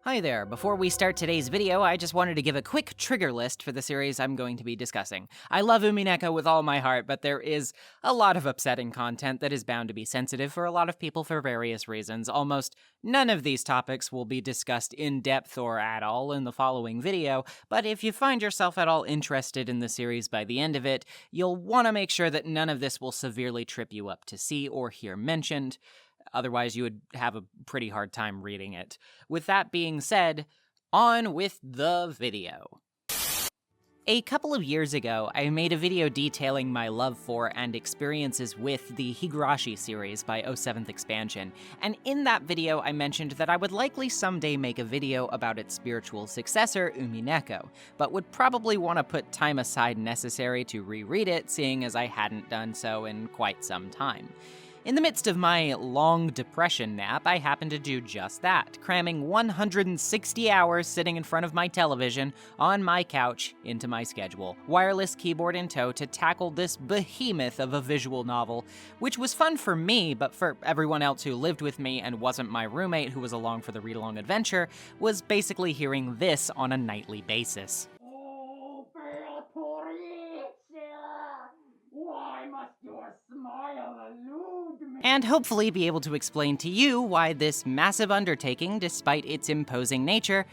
Hi there, before we start today's video, I just wanted to give a quick trigger list for the series I'm going to be discussing. I love Umineko with all my heart, but there is a lot of upsetting content that is bound to be sensitive for a lot of people for various reasons. Almost none of these topics will be discussed in depth or at all in the following video, but if you find yourself at all interested in the series by the end of it, you'll want to make sure that none of this will severely trip you up to see or hear mentioned. Otherwise, you would have a pretty hard time reading it. With that being said, on with the video. A couple of years ago, I made a video detailing my love for and experiences with the Higurashi series by 07th Expansion, and in that video I mentioned that I would likely someday make a video about its spiritual successor, Umineko, but would probably want to put time aside necessary to reread it, seeing as I hadn't done so in quite some time. In the midst of my long depression nap, I happened to do just that, cramming 160 hours sitting in front of my television on my couch into my schedule, wireless keyboard in tow to tackle this behemoth of a visual novel, which was fun for me, but for everyone else who lived with me and wasn't my roommate who was along for the read-along adventure, was basically hearing this on a nightly basis. Why must your smile elude me? And hopefully be able to explain to you why this massive undertaking, despite its imposing nature,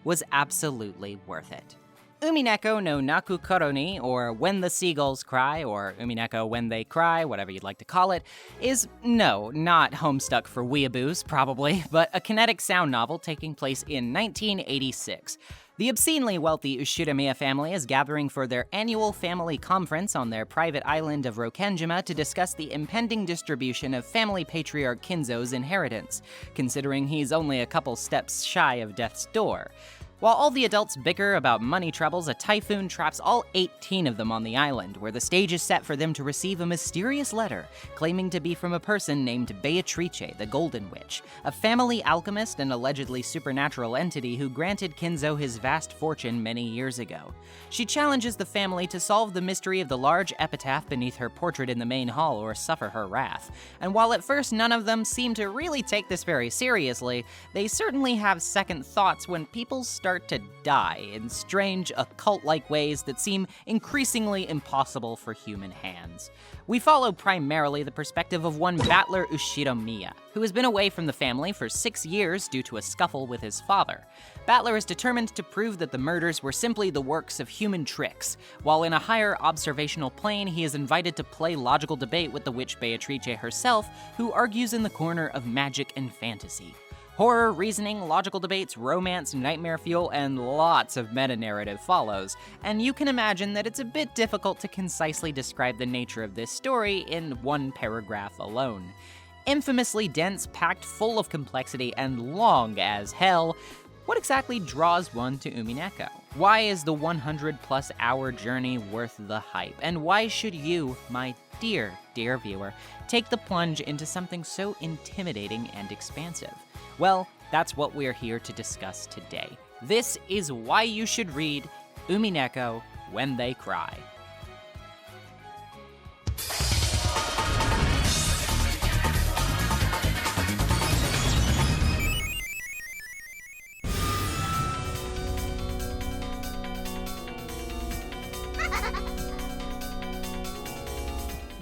was absolutely worth it. Umineko no Naku Koroni, or When the Seagulls Cry, or Umineko When They Cry, whatever you'd like to call it, is, no, not Homestuck for weeaboos, probably, but a kinetic sound novel taking place in 1986. The obscenely wealthy Ushiramiya family is gathering for their annual family conference on their private island of Rokenjima to discuss the impending distribution of family patriarch Kinzo's inheritance, considering he's only a couple steps shy of death's door. While all the adults bicker about money troubles, a typhoon traps all 18 of them on the island, where the stage is set for them to receive a mysterious letter claiming to be from a person named Beatrice, the Golden Witch, a family alchemist and allegedly supernatural entity who granted Kinzo his vast fortune many years ago. She challenges the family to solve the mystery of the large epitaph beneath her portrait in the main hall or suffer her wrath. And while at first none of them seem to really take this very seriously, they certainly have second thoughts when people start to die in strange, occult-like ways that seem increasingly impossible for human hands. We follow primarily the perspective of one Battler Ushiramiya, who has been away from the family for 6 years due to a scuffle with his father. Battler is determined to prove that the murders were simply the works of human tricks, while in a higher observational plane he is invited to play logical debate with the witch Beatrice herself, who argues in the corner of magic and fantasy. Horror, reasoning, logical debates, romance, nightmare fuel, and lots of meta-narrative follows, and you can imagine that it's a bit difficult to concisely describe the nature of this story in one paragraph alone. Infamously dense, packed full of complexity, and long as hell, what exactly draws one to Umineko? Why is the 100-plus hour journey worth the hype? And why should you, my dear viewer, take the plunge into something so intimidating and expansive? Well, that's what we're here to discuss today. This is why you should read Umineko When They Cry.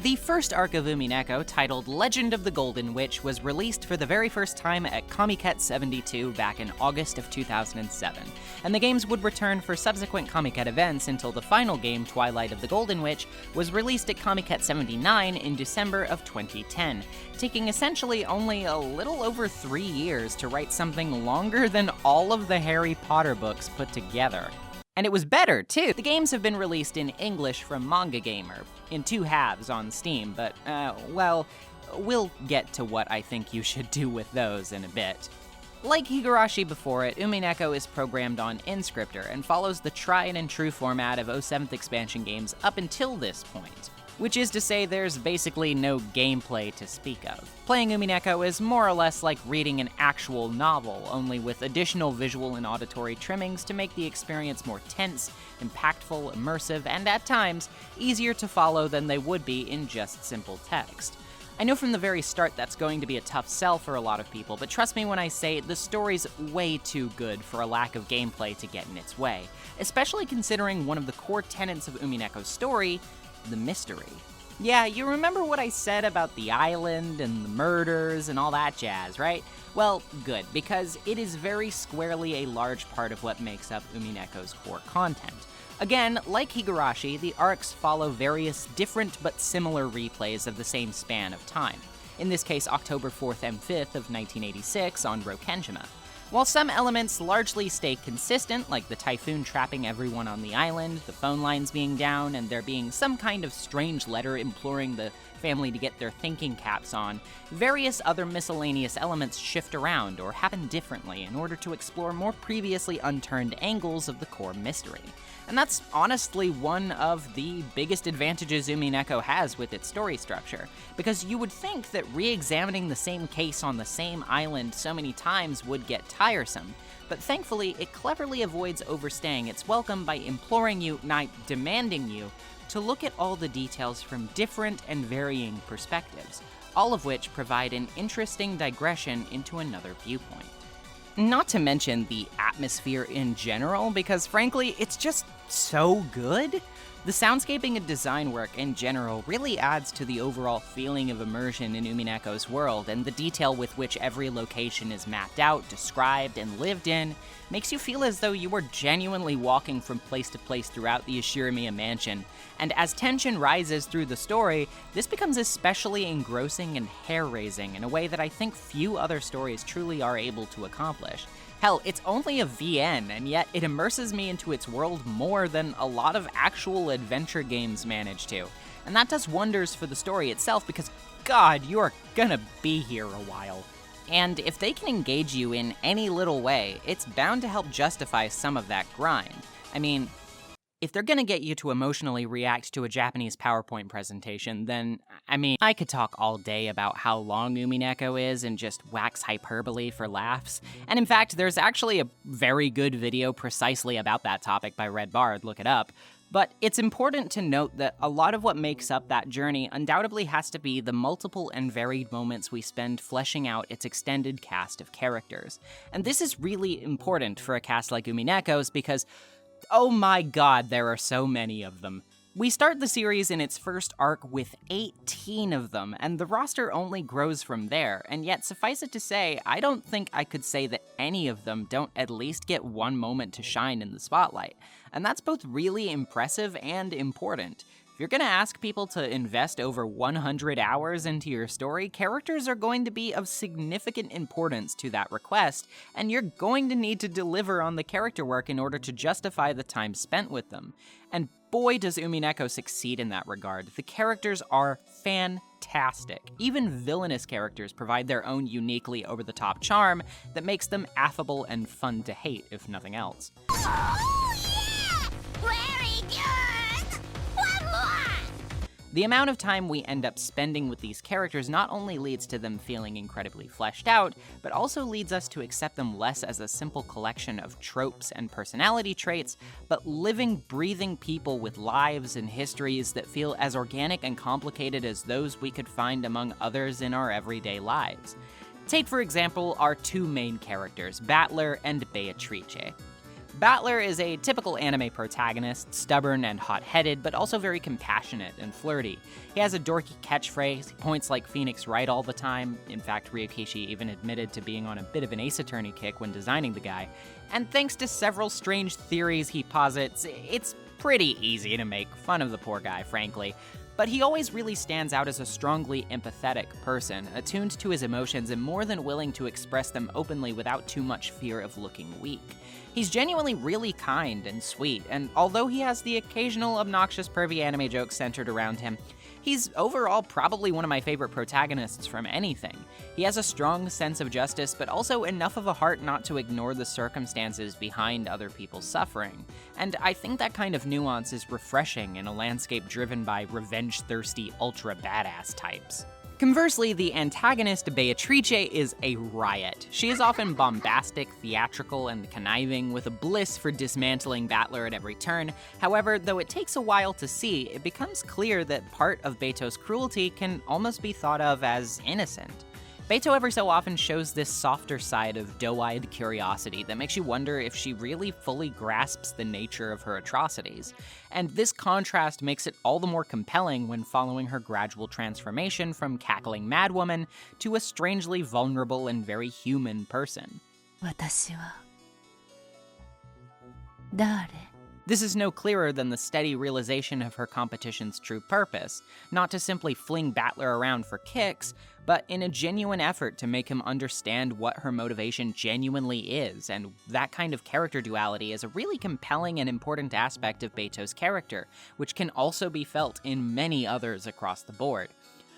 The first arc of Umineko, titled Legend of the Golden Witch, was released for the very first time at Comiket 72 back in August of 2007, and the games would return for subsequent Comiket events until the final game, Twilight of the Golden Witch, was released at Comiket 79 in December of 2010, taking essentially only a little over 3 years to write something longer than all of the Harry Potter books put together. And it was better, too. The games have been released in English from Manga Gamer, in 2 halves on Steam, but, well, we'll get to what I think you should do with those in a bit. Like Higurashi before it, Umineko is programmed on Inscriptor and follows the tried and true format of 07th Expansion games up until this point. Which is to say there's basically no gameplay to speak of. Playing Umineko is more or less like reading an actual novel, only with additional visual and auditory trimmings to make the experience more tense, impactful, immersive, and at times, easier to follow than they would be in just simple text. I know from the very start that's going to be a tough sell for a lot of people, but trust me when I say the story's way too good for a lack of gameplay to get in its way, especially considering one of the core tenets of Umineko's story, the mystery. Yeah, you remember what I said about the island and the murders and all that jazz, right? Well, good, because it is very squarely a large part of what makes up Umineko's core content. Again, like Higurashi, the arcs follow various different but similar replays of the same span of time. In this case, October 4th and 5th of 1986 on Rokenjima. While some elements largely stay consistent, like the typhoon trapping everyone on the island, the phone lines being down, and there being some kind of strange letter imploring the family to get their thinking caps on, various other miscellaneous elements shift around or happen differently in order to explore more previously unturned angles of the core mystery. And that's honestly one of the biggest advantages Umineko has with its story structure, because you would think that re-examining the same case on the same island so many times would get tiresome, but thankfully it cleverly avoids overstaying its welcome by imploring you, not demanding you, to look at all the details from different and varying perspectives, all of which provide an interesting digression into another viewpoint. Not to mention the atmosphere in general, because frankly, it's just so good. The soundscaping and design work in general really adds to the overall feeling of immersion in Umineko's world, and the detail with which every location is mapped out, described, and lived in makes you feel as though you are genuinely walking from place to place throughout the Ishirimiya mansion. And as tension rises through the story, this becomes especially engrossing and hair-raising in a way that I think few other stories truly are able to accomplish. Hell, it's only a VN, and yet it immerses me into its world more than a lot of actual adventure games manage to. And that does wonders for the story itself because, God, you're gonna be here a while. And if they can engage you in any little way, it's bound to help justify some of that grind. I mean, if they're gonna get you to emotionally react to a Japanese PowerPoint presentation, then, I could talk all day about how long Umineko is and just wax hyperbole for laughs. And in fact, there's actually a very good video precisely about that topic by Red Bard, look it up. But it's important to note that a lot of what makes up that journey undoubtedly has to be the multiple and varied moments we spend fleshing out its extended cast of characters. And this is really important for a cast like Umineko's because, oh my god, there are so many of them. We start the series in its first arc with 18 of them, and the roster only grows from there, and yet suffice it to say, I don't think I could say that any of them don't at least get one moment to shine in the spotlight. And that's both really impressive and important. If you're gonna ask people to invest over 100 hours into your story, characters are going to be of significant importance to that request, and you're going to need to deliver on the character work in order to justify the time spent with them. And boy does Umineko succeed in that regard. The characters are fantastic. Even villainous characters provide their own uniquely over-the-top charm that makes them affable and fun to hate, if nothing else. Oh, yeah! Very good! One more! The amount of time we end up spending with these characters not only leads to them feeling incredibly fleshed out, but also leads us to accept them less as a simple collection of tropes and personality traits, but living, breathing people with lives and histories that feel as organic and complicated as those we could find among others in our everyday lives. Take, for example, our two main characters, Battler and Beatrice. Battler is a typical anime protagonist, stubborn and hot-headed, but also very compassionate and flirty. He has a dorky catchphrase, he points like Phoenix Wright all the time. In fact, Ryokishi even admitted to being on a bit of an Ace Attorney kick when designing the guy. And thanks to several strange theories he posits, it's pretty easy to make fun of the poor guy, frankly. But he always really stands out as a strongly empathetic person, attuned to his emotions and more than willing to express them openly without too much fear of looking weak. He's genuinely really kind and sweet, and although he has the occasional obnoxious pervy anime jokes centered around him, he's overall probably one of my favorite protagonists from anything. He has a strong sense of justice, but also enough of a heart not to ignore the circumstances behind other people's suffering. And I think that kind of nuance is refreshing in a landscape driven by revenge-thirsty, ultra-badass types. Conversely, the antagonist Beatrice is a riot. She is often bombastic, theatrical, and conniving, with a bliss for dismantling Battler at every turn. However, though it takes a while to see, it becomes clear that part of Beto's cruelty can almost be thought of as innocent. Beto every so often shows this softer side of doe-eyed curiosity that makes you wonder if she really fully grasps the nature of her atrocities. And this contrast makes it all the more compelling when following her gradual transformation from cackling madwoman to a strangely vulnerable and very human person. 私は誰? This is no clearer than the steady realization of her competition's true purpose, not to simply fling Battler around for kicks, but in a genuine effort to make him understand what her motivation genuinely is, and that kind of character duality is a really compelling and important aspect of Beto's character, which can also be felt in many others across the board.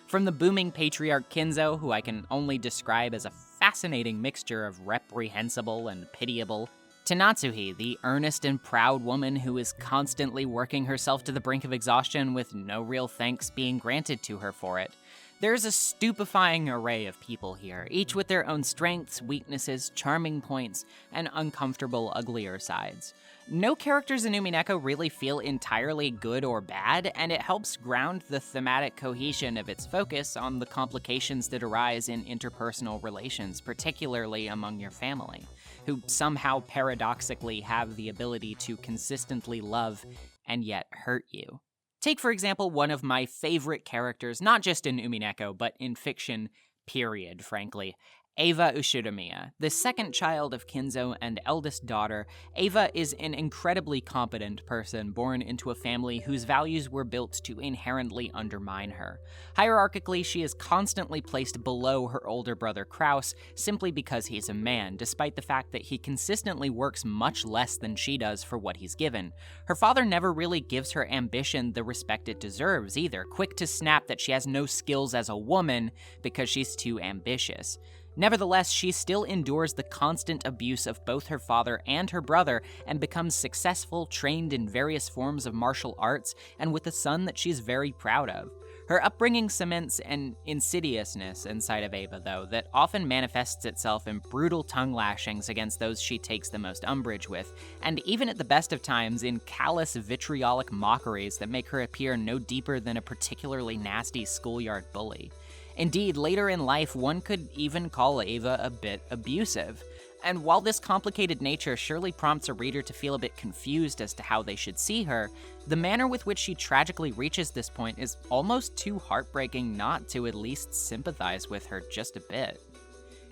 From the booming patriarch Kinzo, who I can only describe as a fascinating mixture of reprehensible and pitiable, to Natsuhi, the earnest and proud woman who is constantly working herself to the brink of exhaustion with no real thanks being granted to her for it. There's a stupefying array of people here, each with their own strengths, weaknesses, charming points, and uncomfortable, uglier sides. No characters in Umineko really feel entirely good or bad, and it helps ground the thematic cohesion of its focus on the complications that arise in interpersonal relations, particularly among your family, who somehow paradoxically have the ability to consistently love and yet hurt you. Take, for example, one of my favorite characters, not just in Umineko, but in fiction, period, frankly. Eva Ushiramiya, the second child of Kinzo and eldest daughter. Eva is an incredibly competent person born into a family whose values were built to inherently undermine her. Hierarchically, she is constantly placed below her older brother Kraus simply because he's a man, despite the fact that he consistently works much less than she does for what he's given. Her father never really gives her ambition the respect it deserves either, quick to snap that she has no skills as a woman because she's too ambitious. Nevertheless, she still endures the constant abuse of both her father and her brother and becomes successful, trained in various forms of martial arts, and with a son that she's very proud of. Her upbringing cements an insidiousness inside of Eva, though, that often manifests itself in brutal tongue lashings against those she takes the most umbrage with, and even at the best of times in callous, vitriolic mockeries that make her appear no deeper than a particularly nasty schoolyard bully. Indeed, later in life, one could even call Eva a bit abusive. And while this complicated nature surely prompts a reader to feel a bit confused as to how they should see her, the manner with which she tragically reaches this point is almost too heartbreaking not to at least sympathize with her just a bit.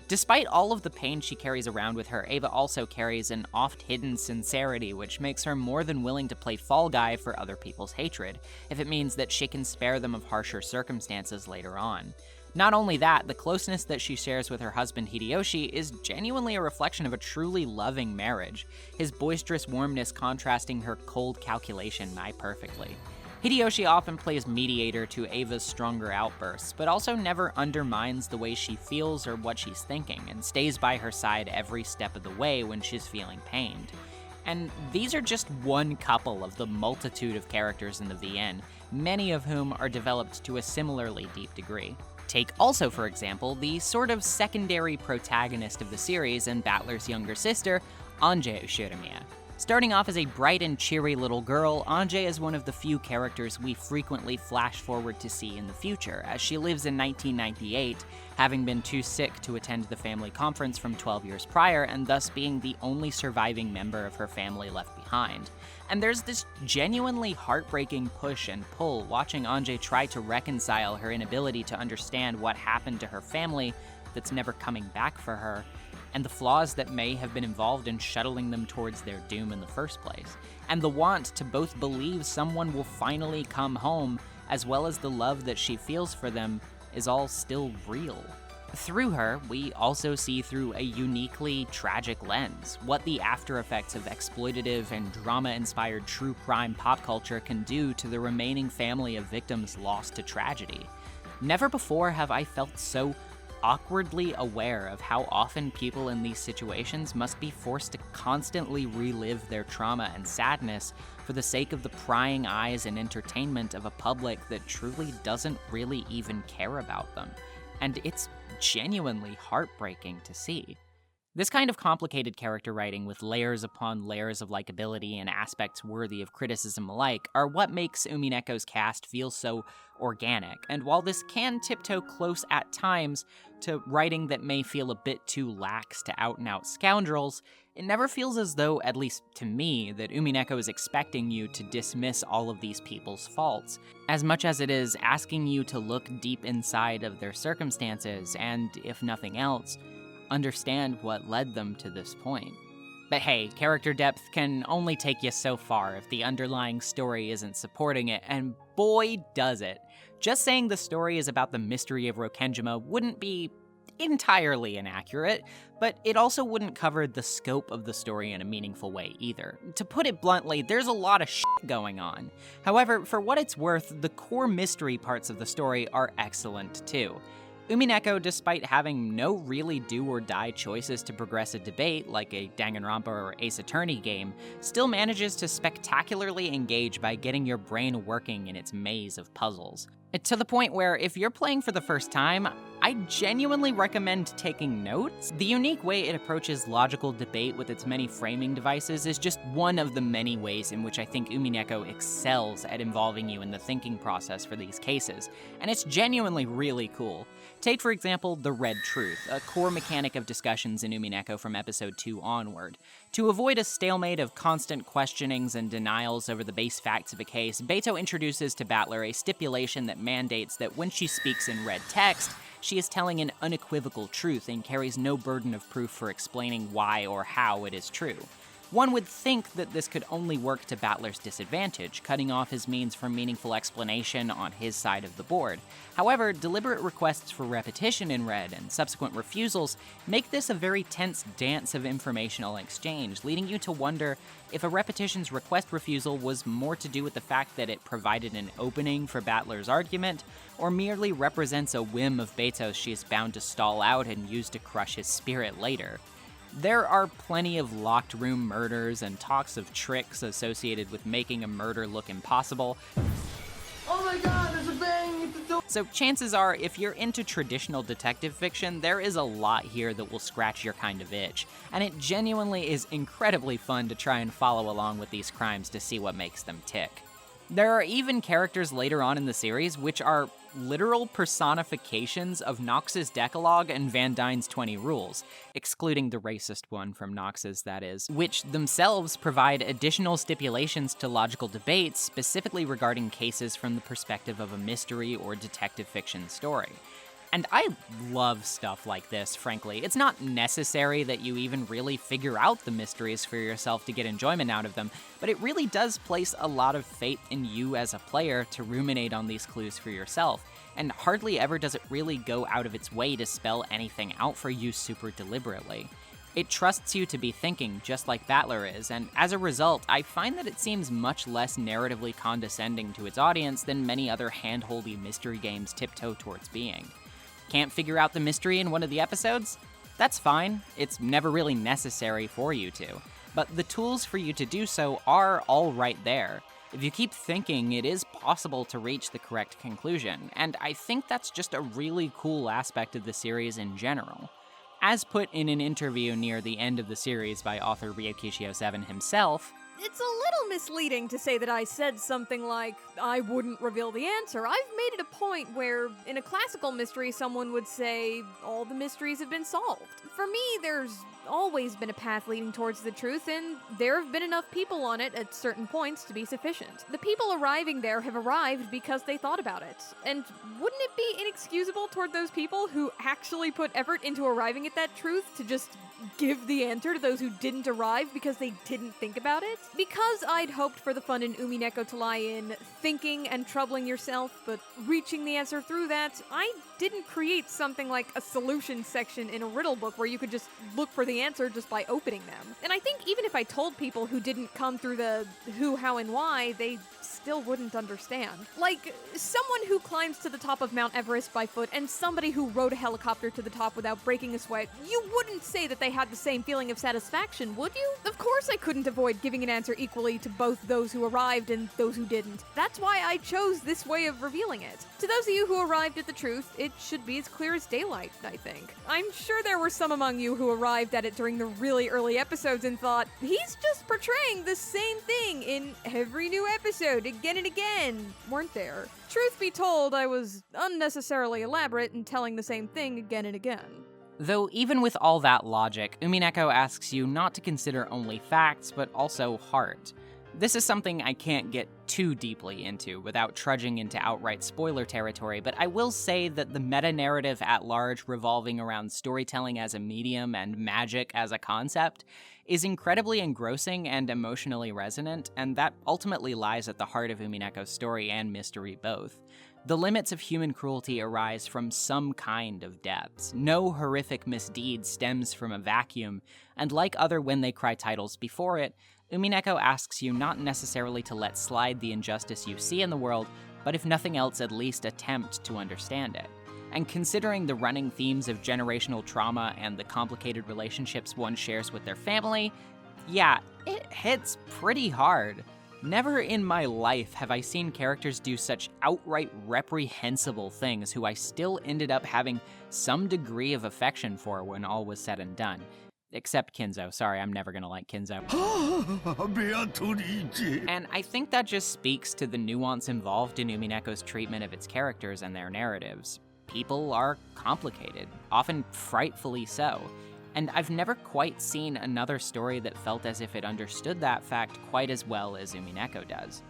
Despite all of the pain she carries around with her, Eva also carries an oft-hidden sincerity which makes her more than willing to play fall guy for other people's hatred, if it means that she can spare them of harsher circumstances later on. Not only that, the closeness that she shares with her husband Hideyoshi is genuinely a reflection of a truly loving marriage, his boisterous warmness contrasting her cold calculation nigh perfectly. Hideyoshi often plays mediator to Eva's stronger outbursts, but also never undermines the way she feels or what she's thinking, and stays by her side every step of the way when she's feeling pained. And these are just one couple of the multitude of characters in the VN, many of whom are developed to a similarly deep degree. Take also, for example, the sort of secondary protagonist of the series and Battler's younger sister, Ange Ushiramiya. Starting off as a bright and cheery little girl, Ange is one of the few characters we frequently flash forward to see in the future, as she lives in 1998, having been too sick to attend the family conference from 12 years prior, and thus being the only surviving member of her family left behind. And there's this genuinely heartbreaking push and pull watching Ange try to reconcile her inability to understand what happened to her family that's never coming back for her, and the flaws that may have been involved in shuttling them towards their doom in the first place, and the want to both believe someone will finally come home, as well as the love that she feels for them is all still real. Through her, we also see through a uniquely tragic lens what the after effects of exploitative and drama-inspired true crime pop culture can do to the remaining family of victims lost to tragedy. Never before have I felt so awkwardly aware of how often people in these situations must be forced to constantly relive their trauma and sadness for the sake of the prying eyes and entertainment of a public that truly doesn't really even care about them. And it's genuinely heartbreaking to see. This kind of complicated character writing with layers upon layers of likability and aspects worthy of criticism alike are what makes Umineko's cast feel so organic, and while this can tiptoe close at times to writing that may feel a bit too lax to out-and-out scoundrels, it never feels as though, at least to me, that Umineko is expecting you to dismiss all of these people's faults, as much as it is asking you to look deep inside of their circumstances and, if nothing else, understand what led them to this point. But hey, character depth can only take you so far if the underlying story isn't supporting it, and boy does it. Just saying the story is about the mystery of Rokenjima wouldn't be entirely inaccurate, but it also wouldn't cover the scope of the story in a meaningful way either. To put it bluntly, there's a lot of shit going on. However, for what it's worth, the core mystery parts of the story are excellent too. Umineko, despite having no really do-or-die choices to progress a debate, like a Danganronpa or Ace Attorney game, still manages to spectacularly engage by getting your brain working in its maze of puzzles. To the point where, if you're playing for the first time, I genuinely recommend taking notes. The unique way it approaches logical debate with its many framing devices is just one of the many ways in which I think Umineko excels at involving you in the thinking process for these cases, and it's genuinely really cool. Take, for example, the Red Truth, a core mechanic of discussions in Umineko from episode 2 onward. To avoid a stalemate of constant questionings and denials over the base facts of a case, Beto introduces to Battler a stipulation that mandates that when she speaks in red text, she is telling an unequivocal truth and carries no burden of proof for explaining why or how it is true. One would think that this could only work to Battler's disadvantage, cutting off his means for meaningful explanation on his side of the board. However, deliberate requests for repetition in red and subsequent refusals make this a very tense dance of informational exchange, leading you to wonder if a repetition's request refusal was more to do with the fact that it provided an opening for Battler's argument, or merely represents a whim of Beto's she is bound to stall out and use to crush his spirit later. There are plenty of locked room murders and talks of tricks associated with making a murder look impossible. Oh my god, there's a bang at the door! So chances are, if you're into traditional detective fiction, there is a lot here that will scratch your kind of itch, and it genuinely is incredibly fun to try and follow along with these crimes to see what makes them tick. There are even characters later on in the series which are literal personifications of Nox's Decalogue and Van Dyne's 20 Rules, excluding the racist one from Nox's, that is, which themselves provide additional stipulations to logical debates specifically regarding cases from the perspective of a mystery or detective fiction story. And I love stuff like this, frankly. It's not necessary that you even really figure out the mysteries for yourself to get enjoyment out of them, but it really does place a lot of faith in you as a player to ruminate on these clues for yourself, and hardly ever does it really go out of its way to spell anything out for you super deliberately. It trusts you to be thinking just like Battler is, and as a result, I find that it seems much less narratively condescending to its audience than many other hand-holdy mystery games tiptoe towards being. Can't figure out the mystery in one of the episodes? That's fine, it's never really necessary for you to. But the tools for you to do so are all right there. If you keep thinking, it is possible to reach the correct conclusion, and I think that's just a really cool aspect of the series in general. As put in an interview near the end of the series by author Ryokishio7 himself, "It's a little misleading to say that I said something like, I wouldn't reveal the answer. I've made it a point where, in a classical mystery, someone would say, all the mysteries have been solved. For me, there's always been a path leading towards the truth, and there have been enough people on it at certain points to be sufficient. The people arriving there have arrived because they thought about it. And wouldn't it be inexcusable toward those people who actually put effort into arriving at that truth to just give the answer to those who didn't arrive because they didn't think about it? Because I'd hoped for the fun in Umineko to lie in thinking and troubling yourself, but reaching the answer through that, I didn't create something like a solution section in a riddle book where you could just look for the the answer just by opening them. And I think even if I told people who didn't come through the who, how, and why, they still wouldn't understand. Like, someone who climbs to the top of Mount Everest by foot and somebody who rode a helicopter to the top without breaking a sweat, you wouldn't say that they had the same feeling of satisfaction, would you? Of course I couldn't avoid giving an answer equally to both those who arrived and those who didn't. That's why I chose this way of revealing it. To those of you who arrived at the truth, it should be as clear as daylight, I think. I'm sure there were some among you who arrived at it during the really early episodes and thought, he's just portraying the same thing in every new episode again and again, weren't there? Truth be told, I was unnecessarily elaborate in telling the same thing again and again. Though even with all that logic, Umineko asks you not to consider only facts, but also heart. This is something I can't get too deeply into without trudging into outright spoiler territory, but I will say that the meta-narrative at large revolving around storytelling as a medium and magic as a concept is incredibly engrossing and emotionally resonant, and that ultimately lies at the heart of Umineko's story and mystery both. The limits of human cruelty arise from some kind of depths. No horrific misdeed stems from a vacuum, and like other When They Cry titles before it, Umineko asks you not necessarily to let slide the injustice you see in the world, but if nothing else, at least attempt to understand it. And considering the running themes of generational trauma and the complicated relationships one shares with their family, yeah, it hits pretty hard. Never in my life have I seen characters do such outright reprehensible things who I still ended up having some degree of affection for when all was said and done. Except Kinzo. Sorry, I'm never gonna like Kinzo. Beatrice. And I think that just speaks to the nuance involved in Umineko's treatment of its characters and their narratives. People are complicated, often frightfully so. And I've never quite seen another story that felt as if it understood that fact quite as well as Umineko does.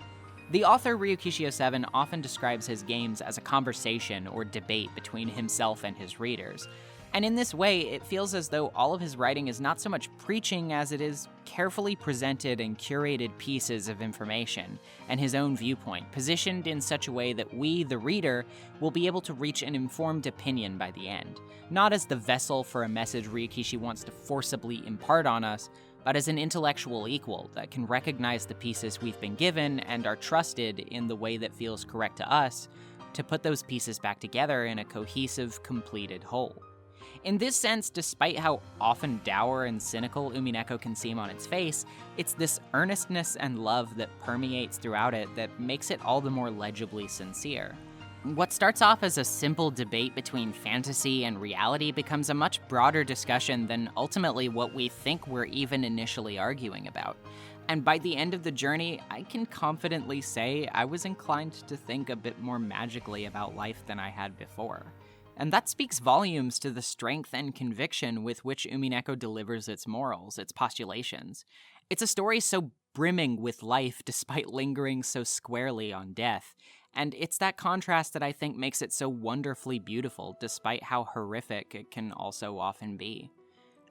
The author Ryukishio7 often describes his games as a conversation or debate between himself and his readers. And in this way, it feels as though all of his writing is not so much preaching as it is carefully presented and curated pieces of information, and his own viewpoint, positioned in such a way that we, the reader, will be able to reach an informed opinion by the end. Not as the vessel for a message Ryukishi wants to forcibly impart on us, but as an intellectual equal that can recognize the pieces we've been given and are trusted in the way that feels correct to us, to put those pieces back together in a cohesive, completed whole. In this sense, despite how often dour and cynical Umineko can seem on its face, it's this earnestness and love that permeates throughout it that makes it all the more legibly sincere. What starts off as a simple debate between fantasy and reality becomes a much broader discussion than ultimately what we think we're even initially arguing about. And by the end of the journey, I can confidently say I was inclined to think a bit more magically about life than I had before. And that speaks volumes to the strength and conviction with which Umineko delivers its morals, its postulations. It's a story so brimming with life despite lingering so squarely on death. And it's that contrast that I think makes it so wonderfully beautiful, despite how horrific it can also often be.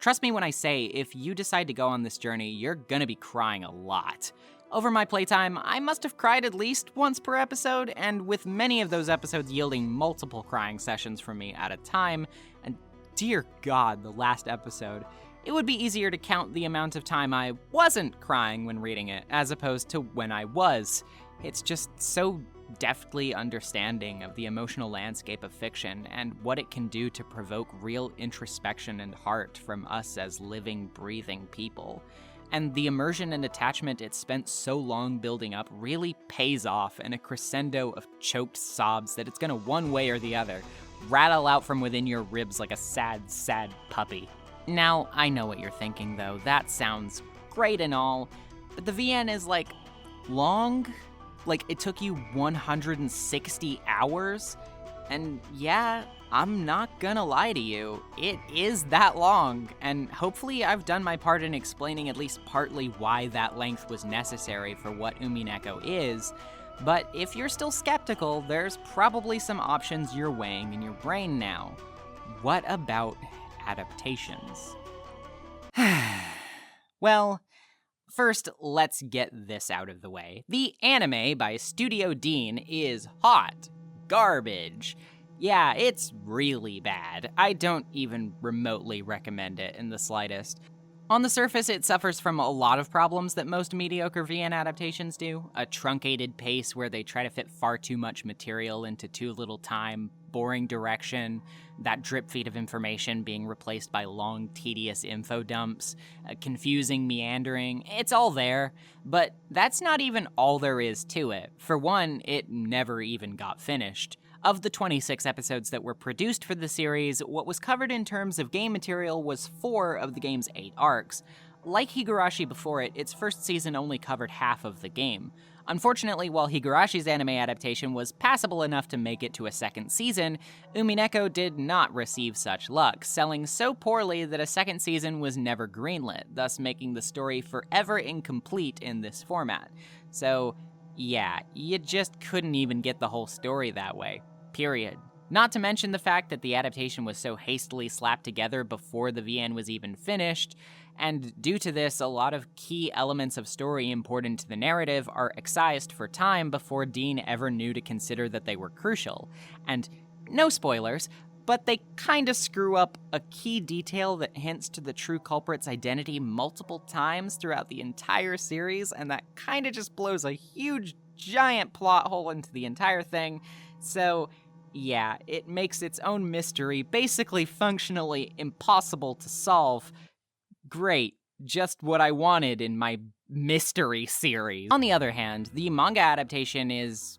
Trust me when I say, if you decide to go on this journey, you're gonna be crying a lot. Over my playtime, I must have cried at least once per episode, and with many of those episodes yielding multiple crying sessions from me at a time, and dear God, the last episode, it would be easier to count the amount of time I wasn't crying when reading it, as opposed to when I was. It's just so deftly understanding of the emotional landscape of fiction and what it can do to provoke real introspection and heart from us as living, breathing people. And the immersion and attachment it spent so long building up really pays off in a crescendo of choked sobs that it's gonna one way or the other rattle out from within your ribs like a sad, sad puppy. Now, I know what you're thinking though, that sounds great and all, but the VN is like, long? Like it took you 160 hours? And yeah, I'm not gonna lie to you, it is that long, and hopefully I've done my part in explaining at least partly why that length was necessary for what Umineko is, but if you're still skeptical, there's probably some options you're weighing in your brain now. What about adaptations? Well, first, let's get this out of the way. The anime by Studio Dean is hot garbage. Yeah, it's really bad. I don't even remotely recommend it in the slightest. On the surface, it suffers from a lot of problems that most mediocre VN adaptations do. A truncated pace where they try to fit far too much material into too little time, boring direction, that drip feed of information being replaced by long, tedious info dumps, confusing meandering. It's all there, but that's not even all there is to it. For one, it never even got finished. Of the 26 episodes that were produced for the series, what was covered in terms of game material was 4 of the game's 8 arcs. Like Higurashi before it, its first season only covered half of the game. Unfortunately, while Higurashi's anime adaptation was passable enough to make it to a second season, Umineko did not receive such luck, selling so poorly that a second season was never greenlit, thus making the story forever incomplete in this format. So, yeah, you just couldn't even get the whole story that way. Period. Not to mention the fact that the adaptation was so hastily slapped together before the VN was even finished, and due to this, a lot of key elements of story important to the narrative are excised for time before Dean ever knew to consider that they were crucial. And no spoilers, but they kinda screw up a key detail that hints to the true culprit's identity multiple times throughout the entire series, and that kinda just blows a huge, giant plot hole into the entire thing. So, yeah, it makes its own mystery basically functionally impossible to solve. Great, just what I wanted in my mystery series. On the other hand, the manga adaptation is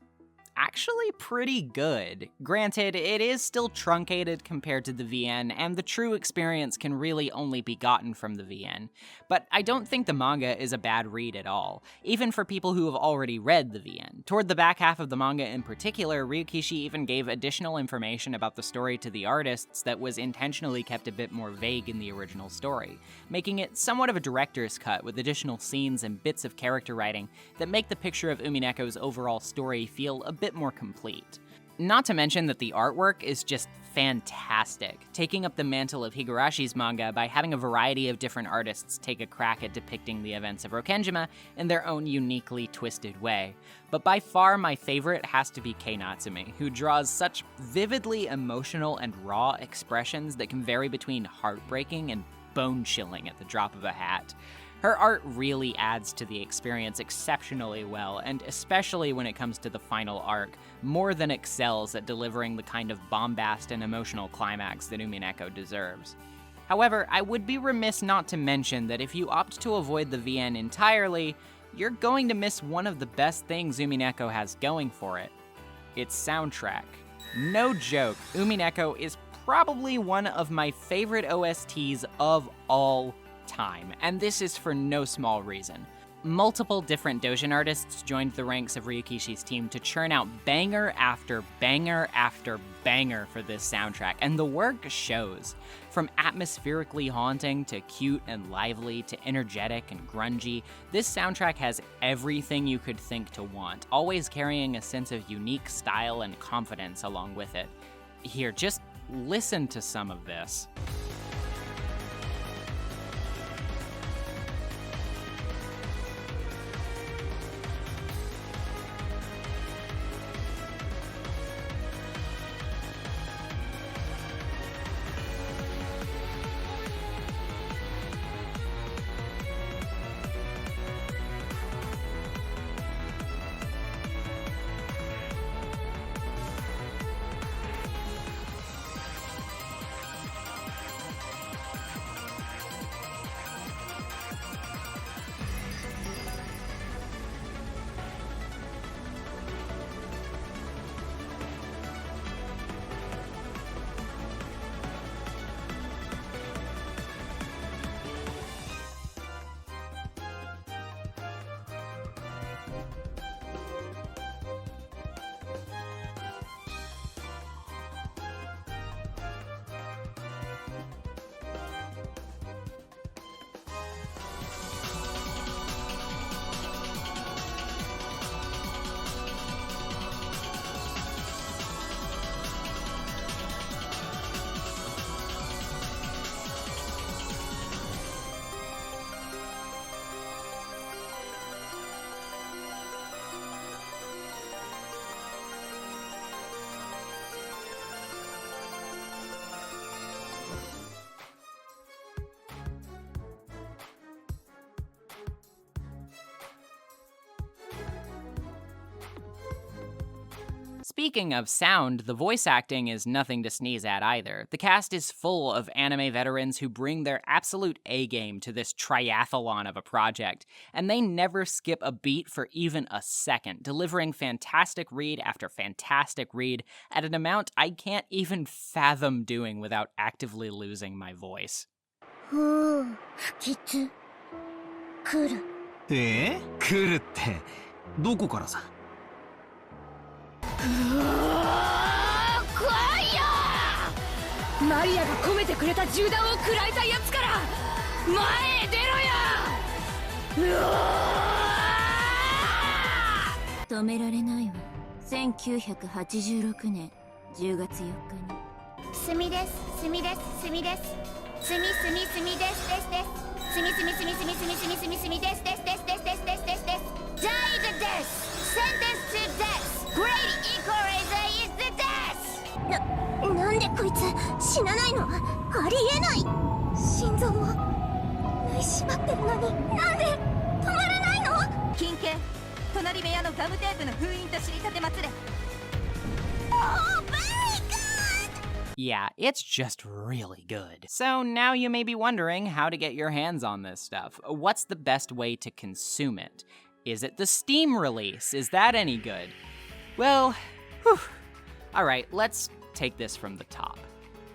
actually pretty good. Granted, it is still truncated compared to the VN, and the true experience can really only be gotten from the VN. But I don't think the manga is a bad read at all, even for people who have already read the VN. Toward the back half of the manga in particular, Ryukishi even gave additional information about the story to the artists that was intentionally kept a bit more vague in the original story, making it somewhat of a director's cut with additional scenes and bits of character writing that make the picture of Umineko's overall story feel a bit more complete. Not to mention that the artwork is just fantastic, taking up the mantle of Higurashi's manga by having a variety of different artists take a crack at depicting the events of Rokkenjima in their own uniquely twisted way. But by far my favorite has to be Kei Natsumi, who draws such vividly emotional and raw expressions that can vary between heartbreaking and bone-chilling at the drop of a hat. Her art really adds to the experience exceptionally well, and especially when it comes to the final arc, more than excels at delivering the kind of bombast and emotional climax that Umineko deserves. However, I would be remiss not to mention that if you opt to avoid the VN entirely, you're going to miss one of the best things Umineko has going for it: its soundtrack. No joke, Umineko is probably one of my favorite OSTs of all time, and this is for no small reason. Multiple different doujin artists joined the ranks of Ryukishi's team to churn out banger after banger after banger for this soundtrack, and the work shows. From atmospherically haunting to cute and lively to energetic and grungy, this soundtrack has everything you could think to want, always carrying a sense of unique style and confidence along with it. Here, just listen to some of this. Speaking of sound, the voice acting is nothing to sneeze at either. The cast is full of anime veterans who bring their absolute A-game to this triathlon of a project, and they never skip a beat for even a second, delivering fantastic read after fantastic read at an amount I can't even fathom doing without actively losing my voice. ふうきつ来る来るってどこからさマリアが込めてくれた銃弾を食らいたいやつから前へ出ろや止められないわ1986年10月4日に墨です墨です墨です墨墨墨ですですです墨墨墨墨墨墨墨墨ですですですですですですですです Die the death Sentence to death Great Equalizer is the death なんでこいつ死なないのありえない心臓を縫いしまってるのになんで止まらないの金系隣部屋のガムテープの封印と知りたてまつれ Oh my god Yeah, it's just really good. So now you may be wondering how to get your hands on this stuff. What's the best way to consume it? Is it the Steam release? Is that any good? Well, whew. Alright, let's take this from the top.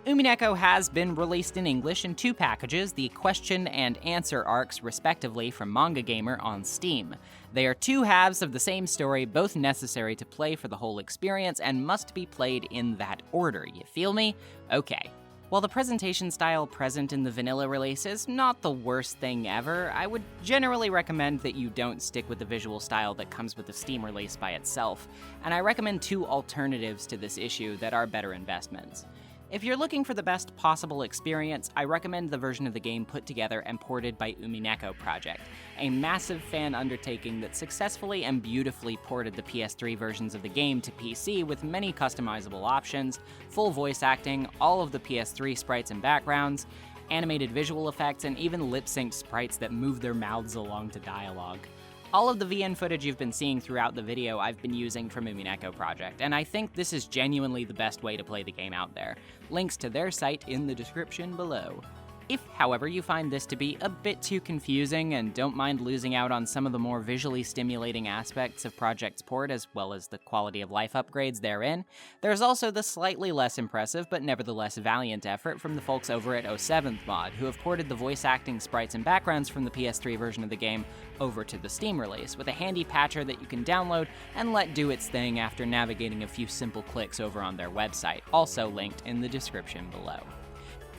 Umineko has been released in English in 2 packages, the question and answer arcs respectively from Manga Gamer on Steam. They are 2 halves of the same story, both necessary to play for the whole experience and must be played in that order, you feel me? Okay. While the presentation style present in the vanilla release is not the worst thing ever, I would generally recommend that you don't stick with the visual style that comes with the Steam release by itself, and I recommend 2 alternatives to this issue that are better investments. If you're looking for the best possible experience, I recommend the version of the game put together and ported by Umineko Project, a massive fan undertaking that successfully and beautifully ported the PS3 versions of the game to PC with many customizable options, full voice acting, all of the PS3 sprites and backgrounds, animated visual effects, and even lip-synced sprites that move their mouths along to dialogue. All of the VN footage you've been seeing throughout the video I've been using from Umineko Project, and I think this is genuinely the best way to play the game out there. Links to their site in the description below. If, however, you find this to be a bit too confusing and don't mind losing out on some of the more visually stimulating aspects of Project's port as well as the quality of life upgrades therein, there's also the slightly less impressive but nevertheless valiant effort from the folks over at 07th Mod, who have ported the voice acting sprites and backgrounds from the PS3 version of the game over to the Steam release, with a handy patcher that you can download and let do its thing after navigating a few simple clicks over on their website, also linked in the description below.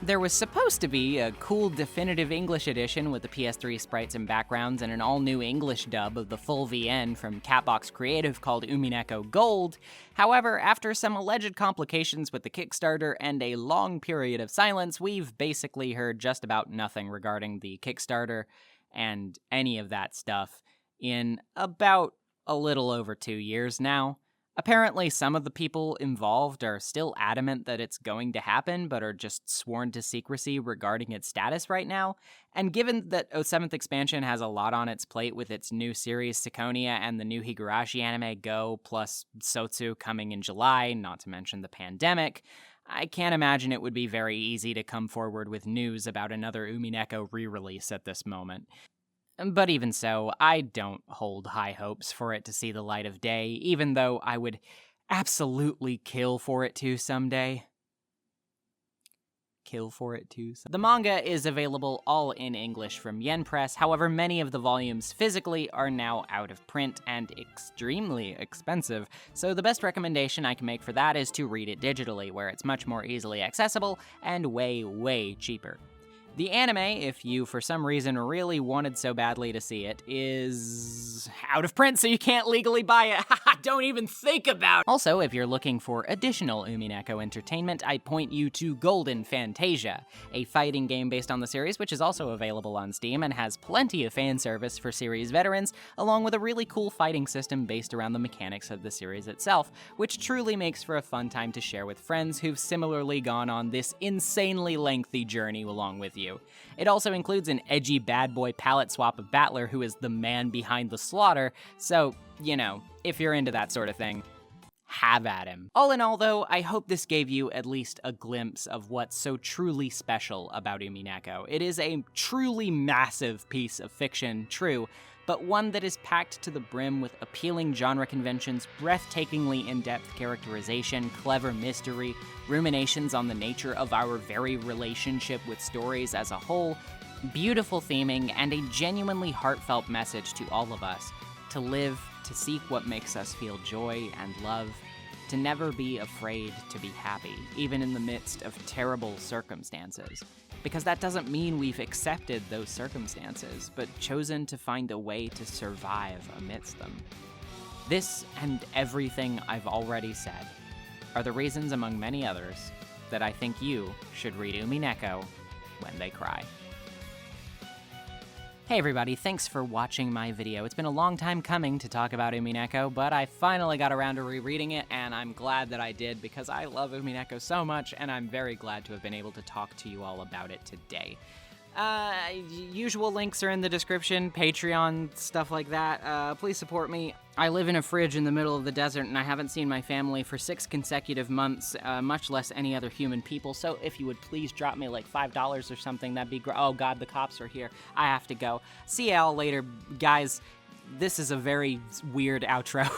There was supposed to be a cool definitive English edition with the PS3 sprites and backgrounds and an all-new English dub of the full VN from Catbox Creative called Umineko Gold. However, after some alleged complications with the Kickstarter and a long period of silence, we've basically heard just about nothing regarding the Kickstarter and any of that stuff in about a little over 2 years now. Apparently, some of the people involved are still adamant that it's going to happen, but are just sworn to secrecy regarding its status right now. And given that 07th Expansion has a lot on its plate with its new series Syconia and the new Higurashi anime Go, plus Sotsu coming in July, not to mention the pandemic, I can't imagine it would be very easy to come forward with news about another Umineko re-release at this moment. But even so, I don't hold high hopes for it to see the light of day, even though I would absolutely kill for it to someday. The manga is available all in English from Yen Press, however many of the volumes physically are now out of print and extremely expensive, so the best recommendation I can make for that is to read it digitally, where it's much more easily accessible and way, way cheaper. The anime, if you for some reason really wanted so badly to see it, is out of print, so you can't legally buy it. Don't even think about it! Also, if you're looking for additional Umineko entertainment, I point you to Golden Fantasia, a fighting game based on the series, which is also available on Steam and has plenty of fan service for series veterans, along with a really cool fighting system based around the mechanics of the series itself, which truly makes for a fun time to share with friends who've similarly gone on this insanely lengthy journey along with you. It also includes an edgy bad boy palette swap of Battler who is the man behind the slaughter, so, you know, if you're into that sort of thing. have at him. All in all, though, I hope this gave you at least a glimpse of what's so truly special about Umineko. It is a truly massive piece of fiction, true, but one that is packed to the brim with appealing genre conventions, breathtakingly in-depth characterization, clever mystery, ruminations on the nature of our very relationship with stories as a whole, beautiful theming, and a genuinely heartfelt message to all of us to live, to seek what makes us feel joy and love, to never be afraid to be happy, even in the midst of terrible circumstances. Because that doesn't mean we've accepted those circumstances, but chosen to find a way to survive amidst them. This and everything I've already said are the reasons, among many others, that I think you should read Umineko when they cry. Hey everybody, thanks for watching my video. It's been a long time coming to talk about Umineko, but I finally got around to rereading it, and I'm glad that I did because I love Umineko so much, and I'm very glad to have been able to talk to you all about it today. Usual links are in the description, Patreon, stuff like that. Please support me. I live in a fridge in the middle of the desert, and I haven't seen my family for 6 consecutive months, much less any other human people, so if you would please drop me like $5 or something, that'd be great. Oh god, the cops are here. I have to go. See y'all later, guys. This is a very weird outro.